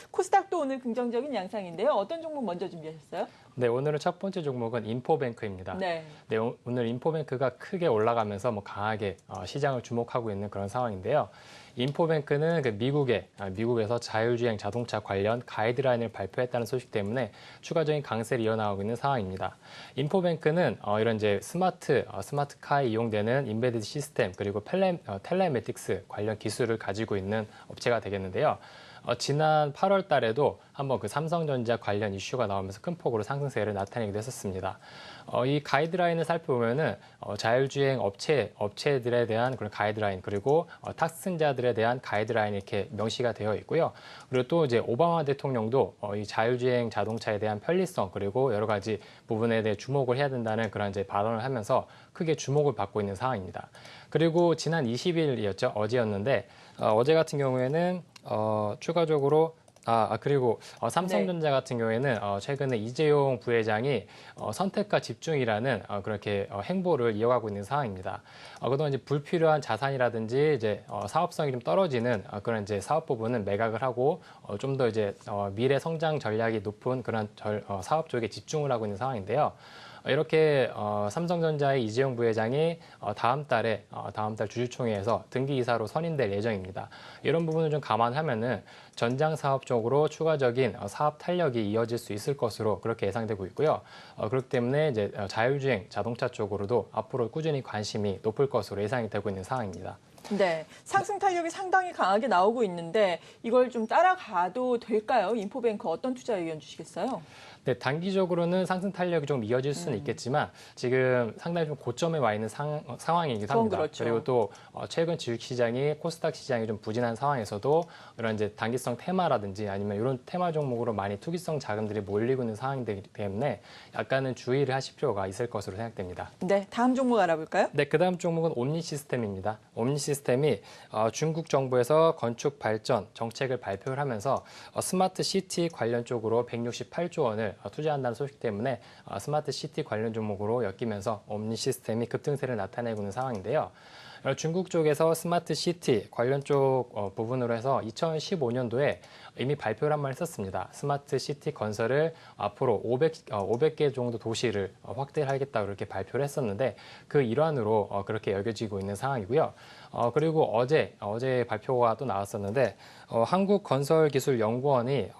코스닥도 오늘 긍정적인 양상인데요. 어떤 종목 먼저 준비하셨어요? 네, 오늘은 첫 번째 종목은 인포뱅크입니다. 네. 네, 오늘 인포뱅크가 크게 올라가면서 강하게 시장을 주목하고 있는 그런 상황인데요. 인포뱅크는 미국에서 자율주행 자동차 관련 가이드라인을 발표했다는 소식 때문에 추가적인 강세를 이어나가고 있는 상황입니다. 인포뱅크는 이런 이제 스마트카에 이용되는 인베디드 시스템 그리고 텔레매틱스 관련 기술을 가지고 있는 업체가 되겠는데요. 지난 8월 달에도 한번 그 삼성전자 관련 이슈가 나오면서 큰 폭으로 상승세를 나타내기도 했었습니다. 이 가이드라인을 살펴보면은 자율주행 업체들에 대한 그런 가이드라인 그리고 탑승자들에 대한 가이드라인이 이렇게 명시가 되어 있고요. 그리고 또 이제 오바마 대통령도 이 자율주행 자동차에 대한 편리성 그리고 여러 가지 부분에 대해 주목을 해야 된다는 그런 이제 발언을 하면서 크게 주목을 받고 있는 상황입니다. 그리고 지난 20일이었죠. 어제였는데 어제 같은 경우에는 추가적으로 그리고 삼성전자 같은 경우에는 최근에 이재용 부회장이 선택과 집중이라는 그렇게 행보를 이어가고 있는 상황입니다. 그동안 이제 불필요한 자산이라든지 이제 사업성이 좀 떨어지는 그런 이제 사업 부분은 매각을 하고 좀 더 이제 미래 성장 전략이 높은 그런 사업 쪽에 집중을 하고 있는 상황인데요. 이렇게 삼성전자의 이재용 부회장이 다음 달 주주총회에서 등기이사로 선임될 예정입니다. 이런 부분을 좀 감안하면은 전장 사업 쪽으로 추가적인 사업 탄력이 이어질 수 있을 것으로 그렇게 예상되고 있고요. 그렇기 때문에 이제 자율주행 자동차 쪽으로도 앞으로 꾸준히 관심이 높을 것으로 예상이 되고 있는 상황입니다. 네. 상승 탄력이 상당히 강하게 나오고 있는데 이걸 좀 따라가도 될까요? 인포뱅크 어떤 투자 의견 주시겠어요? 네, 단기적으로는 상승 탄력이 좀 이어질 수는 있겠지만 지금 상당히 좀 고점에 와 있는 상황이기도 합니다. 그렇죠. 그리고 또 최근 주식시장이 코스닥 시장이 좀 부진한 상황에서도 이런 이제 단기성 테마라든지 아니면 이런 테마 종목으로 많이 투기성 자금들이 몰리고 있는 상황이기 때문에 약간은 주의를 하실 필요가 있을 것으로 생각됩니다. 네, 다음 종목 알아볼까요? 네, 그 다음 종목은 옴니시스템입니다. 옴니시스템이 중국 정부에서 건축 발전 정책을 발표를 하면서 스마트 시티 관련 쪽으로 168조 원을 투자한다는 소식 때문에 스마트 시티 관련 종목으로 엮이면서 옴니시스템이 급등세를 나타내고 있는 상황인데요. 중국 쪽에서 스마트 시티 관련 쪽 부분으로 해서 2015년도에 이미 발표를 한 번 했었습니다. 스마트 시티 건설을 앞으로 500개 정도 도시를 확대를 하겠다고 이렇게 발표를 했었는데 그 일환으로 그렇게 여겨지고 있는 상황이고요. 그리고 어제 발표가 또 나왔었는데 한국건설기술연구원이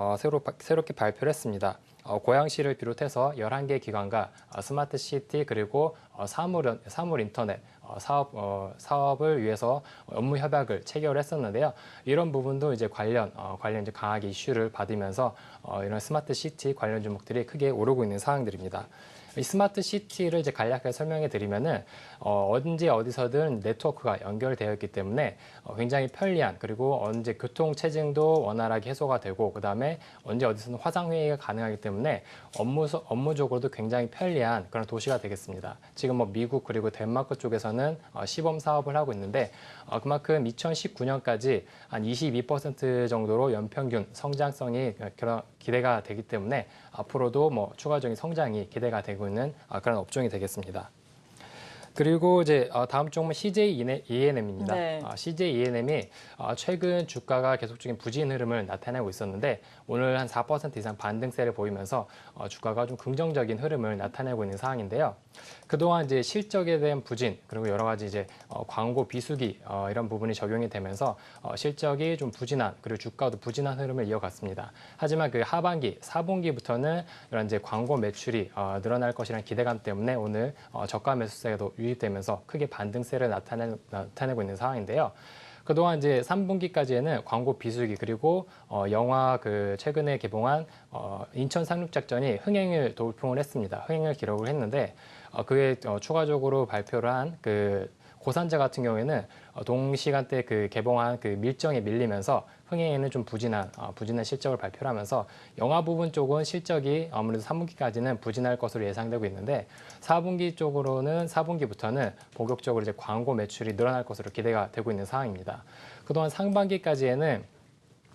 새롭게 발표를 했습니다. 고양시를 비롯해서 11개 기관과 스마트 시티 그리고 사물 인터넷 사업을 위해서 업무 협약을 체결했었는데요. 이런 부분도 이제 관련 이제 강하게 이슈를 받으면서 이런 스마트 시티 관련 종목들이 크게 오르고 있는 상황들입니다. 이 스마트 시티를 이제 간략하게 설명해 드리면은 언제 어디서든 네트워크가 연결되어 있기 때문에 굉장히 편리한 그리고 언제 교통 체증도 원활하게 해소가 되고 그다음에 언제 어디서든 화상 회의가 가능하기 때문에 업무적으로도 굉장히 편리한 그런 도시가 되겠습니다. 지금 미국 그리고 덴마크 쪽에서는 시범 사업을 하고 있는데 그만큼 2019년까지 한 22% 정도로 연평균 성장성이 기대가 되기 때문에 앞으로도 추가적인 성장이 기대가 되고 있는 그런 업종이 되겠습니다. 그리고 이제 다음 종목은 CJ ENM입니다. 네. CJ ENM이 최근 주가가 계속적인 부진 흐름을 나타내고 있었는데 오늘 한 4% 이상 반등세를 보이면서 주가가 좀 긍정적인 흐름을 나타내고 있는 상황인데요. 그동안 이제 실적에 대한 부진 그리고 여러 가지 이제 광고 비수기 이런 부분이 적용이 되면서 실적이 좀 부진한 그리고 주가도 부진한 흐름을 이어갔습니다. 하지만 그 하반기 4분기부터는 이런 이제 광고 매출이 늘어날 것이라는 기대감 때문에 오늘 저가 매수세도 유입되면서 크게 반등세를 나타내고 있는 상황인데요. 그동안 이제 3분기까지에는 광고 비수기 그리고 영화 최근에 개봉한 인천 상륙작전이 흥행을 돌풍을 했습니다. 흥행을 기록을 했는데 그에 추가적으로 발표를 한 고산자 같은 경우에는 동시간대 개봉한 밀정에 밀리면서 흥행에는 좀 부진한 실적을 발표를 하면서 영화 부분 쪽은 실적이 아무래도 3분기까지는 부진할 것으로 예상되고 있는데 4분기부터는 본격적으로 이제 광고 매출이 늘어날 것으로 기대가 되고 있는 상황입니다. 그동안 상반기까지에는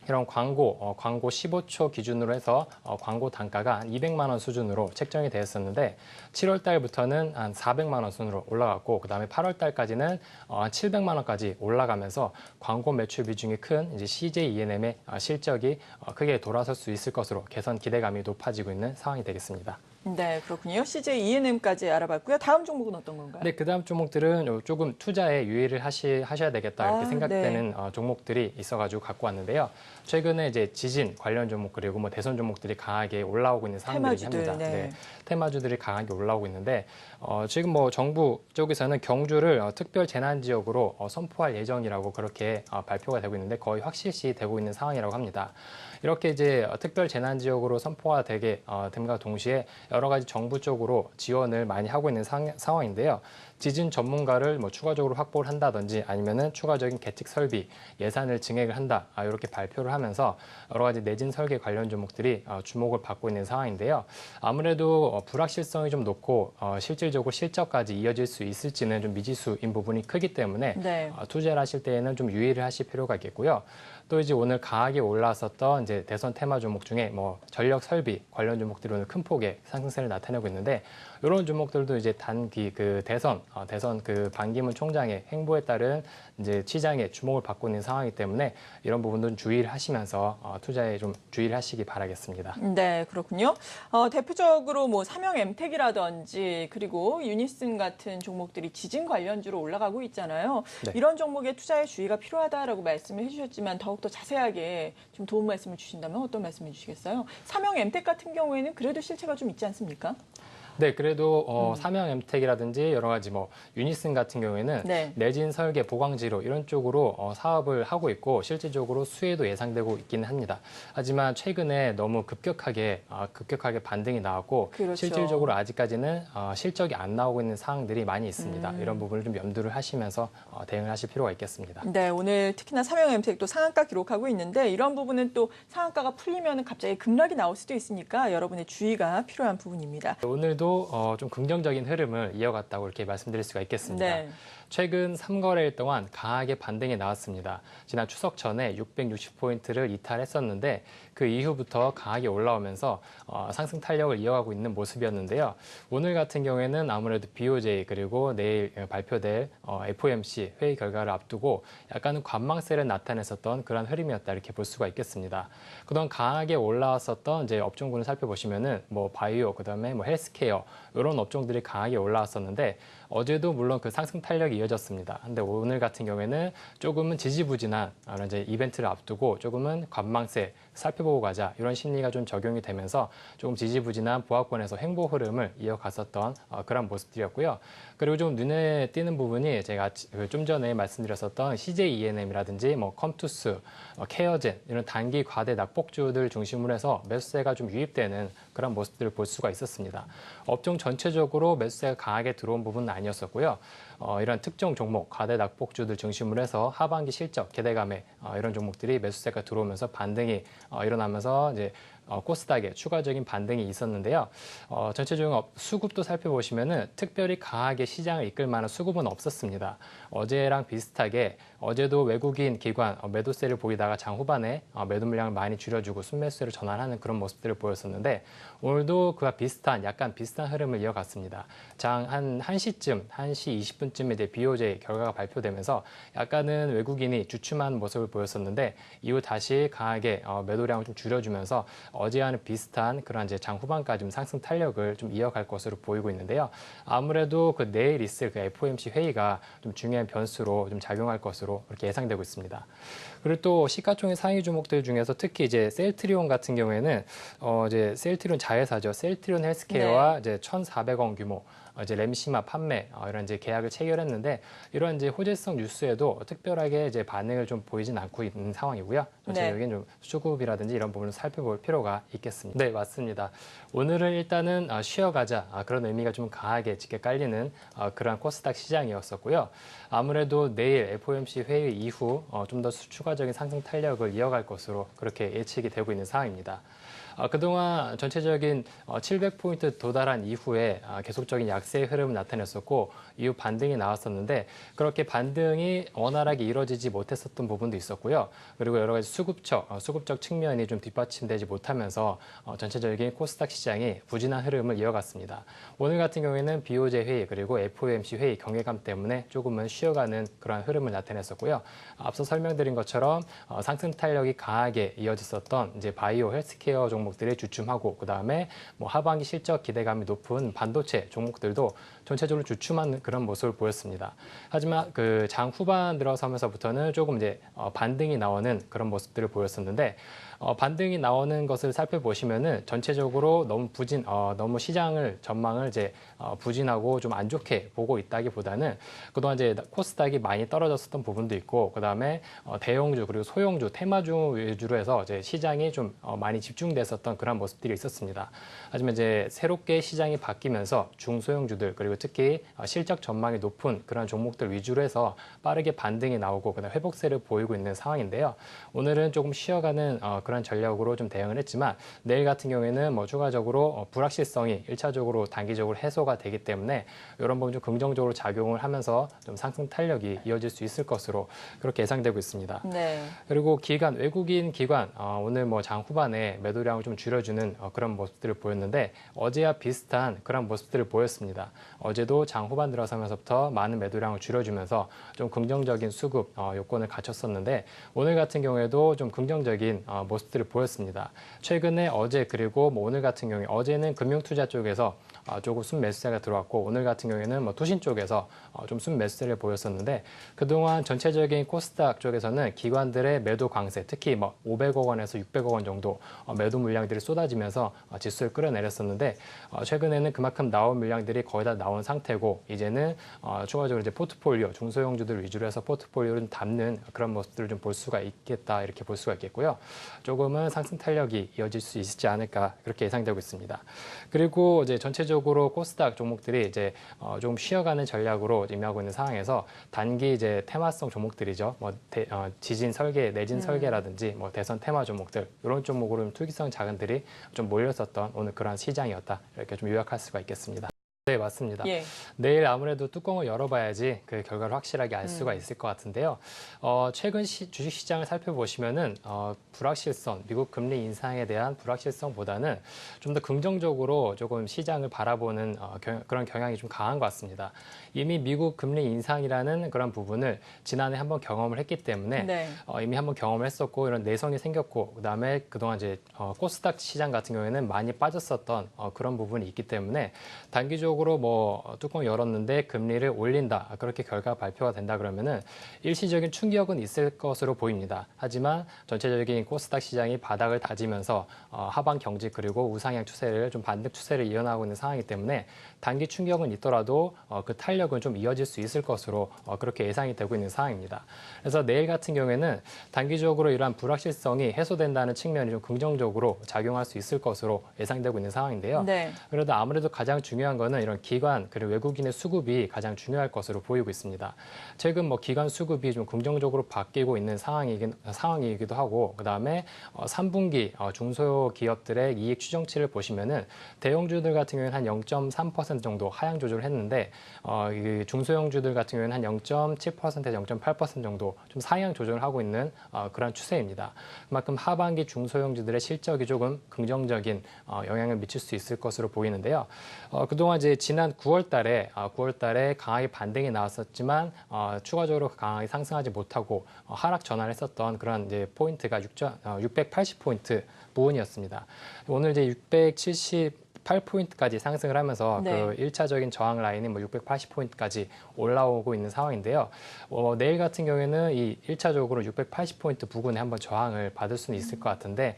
이런 광고 15초 기준으로 해서 광고 단가가 한 200만 원 수준으로 책정이 되었었는데 7월 달부터는 한 400만 원 수준으로 올라갔고 그다음에 8월 달까지는 한 700만 원까지 올라가면서 광고 매출 비중이 큰 이제 CJ E&M의 실적이 크게 돌아설 수 있을 것으로 개선 기대감이 높아지고 있는 상황이 되겠습니다. 네, 그렇군요. CJ E&M까지 알아봤고요. 다음 종목은 어떤 건가요? 네, 그다음 종목들은 조금 투자에 유의를 하셔야 되겠다 이렇게 생각되는 종목들이 있어가지고 갖고 왔는데요. 최근에 이제 지진 관련 종목 그리고 뭐 대선 종목들이 강하게 올라오고 있는 상황들이 합니다. 네, 테마주들이 강하게 올라오고 있는데 지금 뭐 정부 쪽에서는 경주를 특별 재난 지역으로 선포할 예정이라고 그렇게 발표가 되고 있는데 거의 확실시 되고 있는 상황이라고 합니다. 이렇게 이제 특별 재난 지역으로 선포가 되게 됨과 동시에 여러 가지 정부 쪽으로 지원을 많이 하고 있는 상황인데요. 지진 전문가를 뭐 추가적으로 확보를 한다든지 아니면은 추가적인 계측 설비 예산을 증액을 한다 이렇게 발표를 하면서 여러 가지 내진 설계 관련 종목들이 주목을 받고 있는 상황인데요. 아무래도 불확실성이 좀 높고 실질적으로 실적까지 이어질 수 있을지는 좀 미지수인 부분이 크기 때문에 투자를 하실 때에는 좀 유의를 하실 필요가 있겠고요. 또 이제 오늘 강하게 올라왔었던 이제 대선 테마 종목 중에 뭐 전력 설비 관련 종목들이 오늘 큰 폭의 상승세를 나타내고 있는데 이런 종목들도 이제 단기 그 대선 그 반기문 총장의 행보에 따른 이제 시장에 주목을 받고 있는 상황이기 때문에 이런 부분도 주의를 하시면서 투자에 좀 주의를 하시기 바라겠습니다. 네, 그렇군요. 대표적으로 뭐 삼형엠텍이라든지 그리고 유니슨 같은 종목들이 지진 관련주로 올라가고 있잖아요. 네. 이런 종목에 투자에 주의가 필요하다라고 말씀을 해주셨지만 더욱더 자세하게 좀 도움 말씀을 주신다면 어떤 말씀을 주시겠어요? 삼형엠텍 같은 경우에는 그래도 실체가 좀 있지 않습니까? 네, 그래도 삼형엠텍이라든지 여러 가지 뭐 유니슨 같은 경우에는 내진 설계 보강지로 이런 쪽으로 사업을 하고 있고 실질적으로 수혜도 예상되고 있기는 합니다. 하지만 최근에 너무 급격하게 반등이 나왔고 실질적으로 아직까지는 실적이 안 나오고 있는 상황들이 많이 있습니다. 이런 부분을 좀 염두를 하시면서 대응을 하실 필요가 있겠습니다. 네, 오늘 특히나 삼형엠텍도 상한가 기록하고 있는데 이런 부분은 또 상한가가 풀리면 갑자기 급락이 나올 수도 있으니까 여러분의 주의가 필요한 부분입니다. 오늘도 좀 긍정적인 흐름을 이어갔다고 이렇게 말씀드릴 수가 있겠습니다. 최근 3거래일 동안 강하게 반등이 나왔습니다. 지난 추석 전에 660포인트를 이탈했었는데 그 이후부터 강하게 올라오면서 상승 탄력을 이어가고 있는 모습이었는데요. 오늘 같은 경우에는 아무래도 BOJ 그리고 내일 발표될 FOMC 회의 결과를 앞두고 약간은 관망세를 나타냈었던 그런 흐름이었다 이렇게 볼 수가 있겠습니다. 그동안 강하게 올라왔었던 이제 업종군을 살펴보시면은 뭐 바이오 그다음에 뭐 헬스케어 이런 업종들이 강하게 올라왔었는데 어제도 물론 그 상승 탄력이 이어졌습니다. 근데 오늘 같은 경우에는 조금은 지지부진한 이제 이벤트를 앞두고 조금은 관망세 살펴보고 가자 이런 심리가 좀 적용이 되면서 조금 지지부진한 보합권에서 횡보 흐름을 이어갔었던 그런 모습들이었고요. 그리고 좀 눈에 띄는 부분이 제가 좀 전에 말씀드렸었던 CJ E&M이라든지 뭐 컴투스, 케어젠 이런 단기 과대 낙폭주들 중심으로 해서 매수세가 좀 유입되는 그런 모습들을 볼 수가 있었습니다. 업종 전체적으로 매수세가 강하게 들어온 부분은 아니었었고요. 이런 특정 종목, 과대 낙폭주들 중심으로 해서 하반기 실적 기대감에 이런 종목들이 매수세가 들어오면서 반등이 일어나면서 이제 코스닥에 추가적인 반등이 있었는데요. 전체적인 수급도 살펴보시면은 특별히 강하게 시장을 이끌 만한 수급은 없었습니다. 어제랑 비슷하게 어제도 외국인 기관 매도세를 보이다가 장 후반에 매도 물량을 많이 줄여주고 순매수세를 전환하는 그런 모습들을 보였었는데 오늘도 그와 약간 비슷한 흐름을 이어갔습니다. 장 한 1시쯤, 1시 20분쯤에 이제 BOJ 결과가 발표되면서 약간은 외국인이 주춤한 모습을 보였었는데 이후 다시 강하게 매도량을 좀 줄여주면서 어제와는 비슷한 그런 이제 장 후반까지 좀 상승 탄력을 좀 이어갈 것으로 보이고 있는데요. 아무래도 그 내일 있을 그 FOMC 회의가 좀 중요한 변수로 좀 작용할 것으로 그렇게 예상되고 있습니다. 그리고 또 시가총액 상위 종목들 중에서 특히 이제 셀트리온 같은 경우에는 이제 셀트리온 자회사죠. 셀트리온 헬스케어와 이제 1,400억 규모 이제 램시마 판매 이런 이제 계약을 체결했는데 이런 이제 호재성 뉴스에도 특별하게 이제 반응을 좀 보이진 않고 있는 상황이고요. 전체적인 좀 수급이라든지 이런 부분을 살펴볼 필요가 있겠습니다. 네, 맞습니다. 오늘은 일단은 쉬어가자 그런 의미가 좀 강하게 짙게 깔리는 그러한 코스닥 시장이었었고요. 아무래도 내일 FOMC 회의 이후 좀 더 추가적인 상승 탄력을 이어갈 것으로 그렇게 예측이 되고 있는 상황입니다. 그동안 전체적인 700포인트 도달한 이후에 계속적인 약세의 흐름을 나타냈었고 이후 반등이 나왔었는데 그렇게 반등이 원활하게 이루어지지 못했었던 부분도 있었고요. 그리고 여러 가지 수급적 측면이 좀 뒷받침되지 못하면서 전체적인 코스닥 시장이 부진한 흐름을 이어갔습니다. 오늘 같은 경우에는 BOJ 회의 그리고 FOMC 회의 경외감 때문에 조금은 쉬어가는 그런 흐름을 나타냈었고요. 앞서 설명드린 것처럼 상승 탄력이 강하게 이어졌었던 이제 바이오 헬스케어 종목들이 주춤하고 그다음에 뭐 하반기 실적 기대감이 높은 반도체 종목들도 전체적으로 주춤한 그런 모습을 보였습니다. 하지만 그 장 후반 들어서면서부터는 조금 이제 반등이 나오는 그런 모습들을 보였었는데 반등이 나오는 것을 살펴보시면은 전체적으로 너무 시장을 전망을 이제 부진하고 좀 안 좋게 보고 있다기보다는 그동안 이제 코스닥이 많이 떨어졌었던 부분도 있고 그다음에 대형주 그리고 소형주 테마주 위주로 해서 이제 시장이 좀 많이 집중됐었던 그런 모습들이 있었습니다. 하지만 이제 새롭게 시장이 바뀌면서 중소형주들 그리고 특히 실적 전망이 높은 그런 종목들 위주로 해서 빠르게 반등이 나오고 그다음 회복세를 보이고 있는 상황인데요. 오늘은 조금 쉬어가는 그런 전략으로 좀 대응을 했지만 내일 같은 경우에는 뭐 추가적으로 불확실성이 1차적으로 단기적으로 해소가 되기 때문에 이런 부분 좀 긍정적으로 작용을 하면서 좀 상승 탄력이 이어질 수 있을 것으로 그렇게 예상되고 있습니다. 네. 그리고 외국인 기관 오늘 뭐 장 후반에 매도량을 좀 줄여주는 그런 모습들을 보였는데 어제와 비슷한 그런 모습들을 보였습니다. 어제도 장 후반 들어서면서부터 많은 매도량을 줄여주면서 좀 긍정적인 수급 요건을 갖췄었는데 오늘 같은 경우에도 좀 긍정적인 모습들을 보였습니다. 최근에 어제 그리고 뭐 오늘 같은 경우에 어제는 금융투자 쪽에서 조금 순매수세가 들어왔고 오늘 같은 경우에는 뭐 투신 쪽에서 좀 순매수세를 보였었는데 그동안 전체적인 코스닥 쪽에서는 기관들의 매도 강세 특히 뭐 500억 원에서 600억 원 정도 매도 물량들이 쏟아지면서 지수를 끌어내렸었는데 최근에는 그만큼 나온 물량들이 거의 다 나온 상태고 이제는 추가적으로 이제 포트폴리오 중소형주들 위주로 해서 포트폴리오를 담는 그런 모습들을 좀 볼 수가 있겠다 이렇게 볼 수가 있겠고요. 조금은 상승 탄력이 이어질 수 있지 않을까 그렇게 예상되고 있습니다. 그리고 이제 전체적으로 코스닥 종목들이 이제 좀 쉬어가는 전략으로 임하고 있는 상황에서 단기 이제 테마성 종목들이죠. 뭐 지진 설계, 내진 설계라든지 뭐 대선 테마 종목들 이런 종목으로 투기성 자금들이 좀 몰렸었던 오늘 그러한 시장이었다 이렇게 좀 요약할 수가 있겠습니다. 네, 맞습니다. 예. 내일 아무래도 뚜껑을 열어봐야지 그 결과를 확실하게 알 수가 있을 것 같은데요. 최근 주식시장을 살펴보시면은 불확실성, 미국 금리 인상에 대한 불확실성보다는 좀 더 긍정적으로 조금 시장을 바라보는 그런 경향이 좀 강한 것 같습니다. 이미 미국 금리 인상이라는 그런 부분을 지난해 한번 경험을 했기 때문에 네. 이미 한번 경험을 했었고 이런 내성이 생겼고 그다음에 그동안 이제 코스닥 시장 같은 경우에는 많이 빠졌었던 그런 부분이 있기 때문에 단기적으로 뭐 뚜껑 열었는데 금리를 올린다 그렇게 결과 발표가 된다 그러면은 일시적인 충격은 있을 것으로 보입니다. 하지만 전체적인 코스닥 시장이 바닥을 다지면서 하방 경직 그리고 우상향 추세를 좀 반등 추세를 이어나가고 있는 상황이기 때문에 단기 충격은 있더라도 그 탄력은 좀 이어질 수 있을 것으로 그렇게 예상이 되고 있는 상황입니다. 그래서 내일 같은 경우에는 단기적으로 이러한 불확실성이 해소된다는 측면이 좀 긍정적으로 작용할 수 있을 것으로 예상되고 있는 상황인데요. 네. 그래도 아무래도 가장 중요한 거는 이런 기관 그리고 외국인의 수급이 가장 중요할 것으로 보이고 있습니다. 최근 뭐 기관 수급이 좀 긍정적으로 바뀌고 있는 상황이기도 하고 그다음에 3분기 중소기업들의 이익 추정치를 보시면은 대형주들 같은 경우에는 한 0.3% 정도 하향 조절을 했는데 중소형주들 같은 경우에는 한 0.7%에서 0.8% 정도 좀 상향 조절을 하고 있는 그런 추세입니다. 그만큼 하반기 중소형주들의 실적이 조금 긍정적인 영향을 미칠 수 있을 것으로 보이는데요. 그동안 이제 지난 9월 달에 강하게 반등이 나왔었지만 추가적으로 강하게 상승하지 못하고 하락 전환을 했었던 그런 이제 포인트가 680포인트 부근이었습니다. 오늘 이제 678포인트까지 상승을 하면서 네. 그 1차적인 저항 라인이 뭐 680포인트까지 올라오고 있는 상황인데요. 내일 같은 경우에는 이 1차적으로 680포인트 부근에 한번 저항을 받을 수는 있을 것 같은데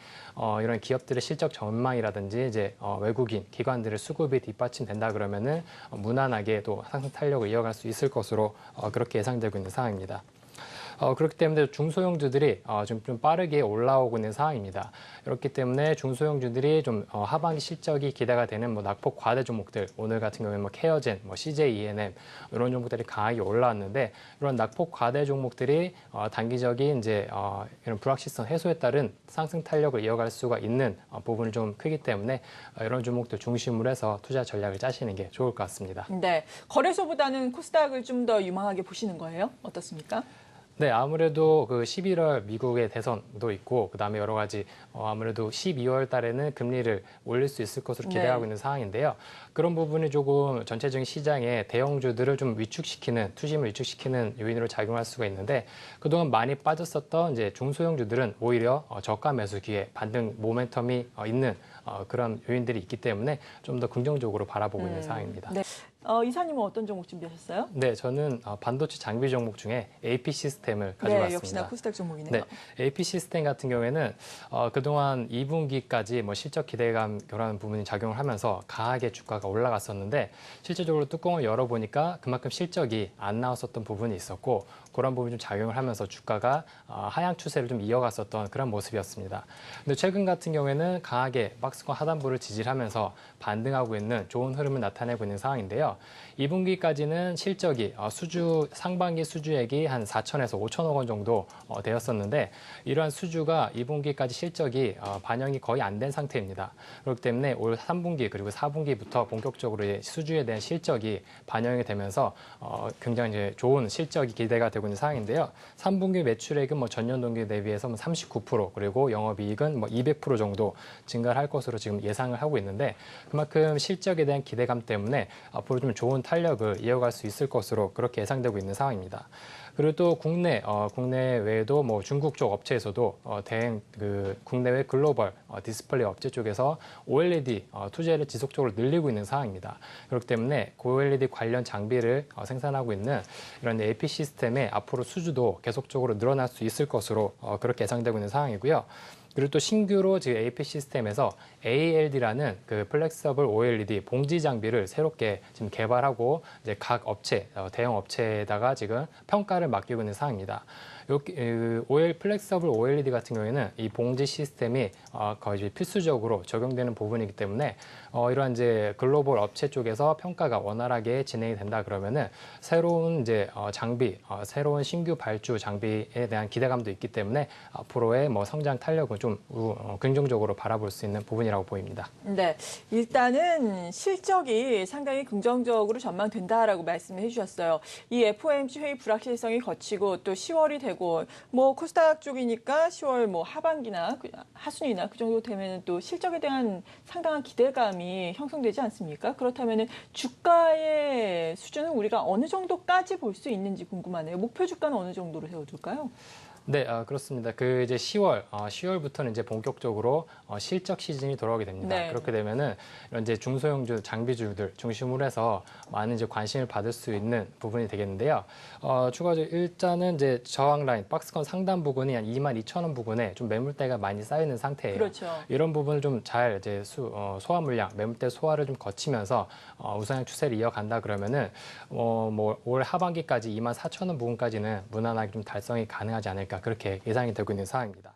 이런 기업들의 실적 전망이라든지 이제 외국인 기관들의 수급이 뒷받침된다 그러면은 무난하게 또 상승 탄력을 이어갈 수 있을 것으로 그렇게 예상되고 있는 상황입니다. 그렇기 때문에 중소형주들이 좀 빠르게 올라오고 있는 상황입니다. 그렇기 때문에 중소형주들이 좀 하반기 실적이 기대가 되는 뭐 낙폭 과대 종목들 오늘 같은 경우에 뭐 케어젠, 뭐 CJ E&M 이런 종목들이 강하게 올라왔는데 이런 낙폭 과대 종목들이 단기적인 이제 이런 불확실성 해소에 따른 상승 탄력을 이어갈 수가 있는 부분이 좀 크기 때문에 이런 종목들 중심으로 해서 투자 전략을 짜시는 게 좋을 것 같습니다. 네. 거래소보다는 코스닥을 좀 더 유망하게 보시는 거예요? 어떻습니까? 네, 아무래도 그 11월 미국의 대선도 있고 그다음에 여러 가지 아무래도 12월 달에는 금리를 올릴 수 있을 것으로 기대하고 네. 있는 상황인데요. 그런 부분이 조금 전체적인 시장의 대형주들을 좀 위축시키는 투심을 위축시키는 요인으로 작용할 수가 있는데 그동안 많이 빠졌었던 이제 중소형주들은 오히려 저가 매수 기회, 반등 모멘텀이 있는 그런 요인들이 있기 때문에 좀 더 긍정적으로 바라보고 있는 상황입니다. 네. 이사님은 어떤 종목 준비하셨어요? 네, 저는 반도체 장비 종목 중에 AP 시스템을 가져왔습니다. 네, 역시나 코스닥 종목이네요. 네, AP 시스템 같은 경우에는 그동안 2분기까지 뭐 실적 기대감 그런 부분이 작용을 하면서 강하게 주가가 올라갔었는데 실질적으로 뚜껑을 열어보니까 그만큼 실적이 안 나왔었던 부분이 있었고 그런 부분이 좀 작용을 하면서 주가가 하향 추세를 좀 이어갔었던 그런 모습이었습니다. 근데 최근 같은 경우에는 강하게 박스권 하단부를 지지하면서 반등하고 있는 좋은 흐름을 나타내고 있는 상황인데요. 2분기까지는 실적이 상반기 수주액이 한 4천에서 5천억 원 정도 되었었는데 이러한 수주가 2분기까지 실적이 반영이 거의 안 된 상태입니다. 그렇기 때문에 올 3분기 그리고 4분기부터 본격적으로 수주에 대한 실적이 반영이 되면서 굉장히 이제 좋은 실적이 기대가 되고 있는 상황인데요. 3분기 매출액은 뭐 전년 동기 대비해서 39% 그리고 영업이익은 뭐 200% 정도 증가를 할 것으로 지금 예상을 하고 있는데 그만큼 실적에 대한 기대감 때문에 앞으로 좀 좋은 탄력을 이어갈 수 있을 것으로 그렇게 예상되고 있는 상황입니다. 그리고 또 국내 외에도 뭐 중국 쪽 업체에서도 국내외 글로벌 디스플레이 업체 쪽에서 OLED 투자를 지속적으로 늘리고 있는 상황입니다. 그렇기 때문에 OLED 관련 장비를 생산하고 있는 이런 AP 시스템의 앞으로 수주도 계속적으로 늘어날 수 있을 것으로 그렇게 예상되고 있는 상황이고요. 그리고 또 신규로 지금 AP 시스템에서 ALD라는 그 플렉서블 OLED 봉지 장비를 새롭게 지금 개발하고 이제 각 업체, 대형 업체에다가 지금 평가를 맡기고 있는 상황입니다. 플렉서블 OLED 같은 경우에는 이 봉지 시스템이 거의 이제 필수적으로 적용되는 부분이기 때문에 이러한 이제 글로벌 업체 쪽에서 평가가 원활하게 진행이 된다 그러면은 새로운 이제 새로운 신규 발주 장비에 대한 기대감도 있기 때문에 앞으로의 뭐 성장 탄력은 좀 긍정적으로 바라볼 수 있는 부분이라고 보입니다. 네, 일단은 실적이 상당히 긍정적으로 전망된다라고 말씀을 해주셨어요. 이 FOMC 회의 불확실성이 거치고 또 10월이 되고 뭐 코스닥 쪽이니까 10월 뭐 하반기나 하순이나 그 정도 되면 또 실적에 대한 상당한 기대감이 형성되지 않습니까? 그렇다면 주가의 수준은 우리가 어느 정도까지 볼 수 있는지 궁금하네요. 목표 주가는 어느 정도로 세워둘까요? 네, 그렇습니다. 그 이제 10월부터는 이제 본격적으로 실적 시즌이 돌아오게 됩니다. 네. 그렇게 되면은 이런 이제 중소형주, 장비주들 중심으로 해서 많은 이제 관심을 받을 수 있는 부분이 되겠는데요. 추가적으로 일단은 이제 저항 라인, 박스권 상단 부분이 한 22,000원 부근에 좀 매물대가 많이 쌓여 있는 상태예요. 그렇죠. 이런 부분을 좀 잘 이제 소화 물량, 매물대 소화를 좀 거치면서 우상향 추세를 이어간다 그러면은 뭐 올 하반기까지 24,000원 부근까지는 무난하게 좀 달성이 가능하지 않을까. 그렇게 예상이 되고 있는 상황입니다.